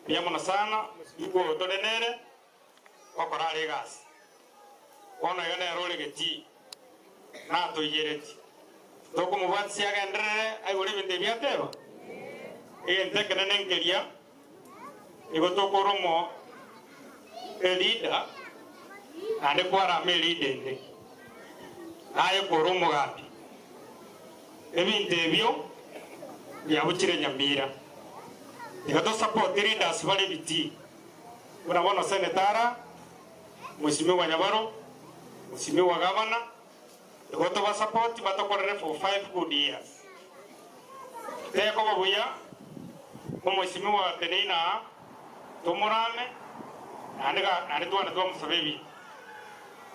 Piyamona sana yuko tolenere okorare gas. Ono yone role geti na to yereti. Toko mubati agendere ai gori binde biateba. Tekene nengeria ego toko romo elida ande kwara melide aye koromo gapi ebinde ebyo byabukire Nyamira igato support leaders bali biti urabona senetara Mheshimiwa wa Nyabaro Mheshimiwa wa Gavana igoto ba support batakorere for 5 good years teko babuya Mheshimiwa Tenina Tomorame ande tuana musabebi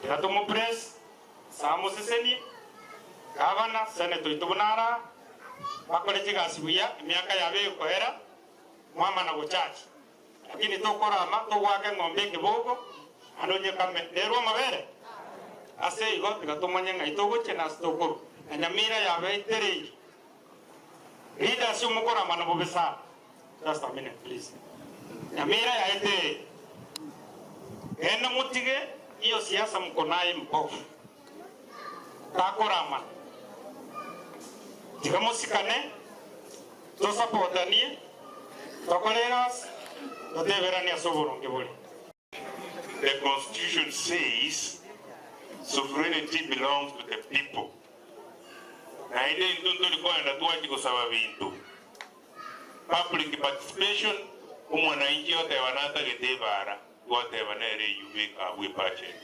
igato mu press Samu Seseni Gavana Senator Itubunara bakole chigasibuya miaka yabe kohera mama na gochachi lakini tokorama togwake ngombe kibogo anonye kame derwa mabere ase igo tigatomanya ngaitogo chena stokoro Nyamira yabe iterei leaders umukora mana bobesa just a minute please Nyamira yaite ena mutige iyo siasa mkonaye mpofu takorama tigamusikane tosapotanie tokoleras toteverania soboronge boli. The Constitution says sovereignty belongs to the people. Na ile ndondo liko ndatuaji kusaba bintu. Public participation umwananchi wote wanata getebara wote wanere yubeka we budget.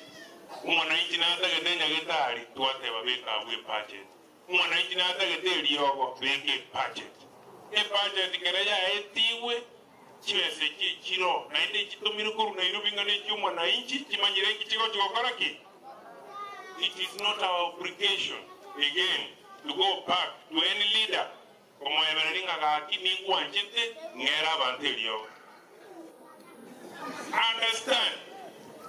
Umwananchi nata getenya getari wote wabeka we budget. Umwananchi nata geteri yogo beke budget. E budget kereya etiwe chwese chiro na inde chitumiro kuru na irubingane cy'umwananchi kimanyire kikigo cyokoraki. It is not our obligation again to go back to any leader como everinga ga kini kwanjete ngera bantelio. Understand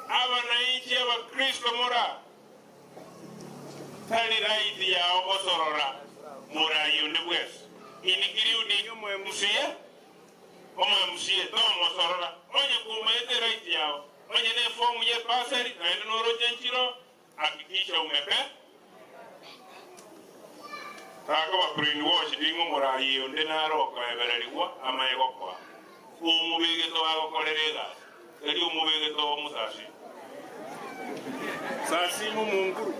abananchi aba Kristo mora tali right ya osorora mora yone wes inigiri udi mwe musiye omwe musiye to osorora onye kumete right yao onye ne form ye paseri na no rojenchiro hakikisha umepe tako ba brainwash dingo mora yonde na roko ebereriwa amayego kwa umubige to agokorerega eri umubige to musashi sasi mu mungu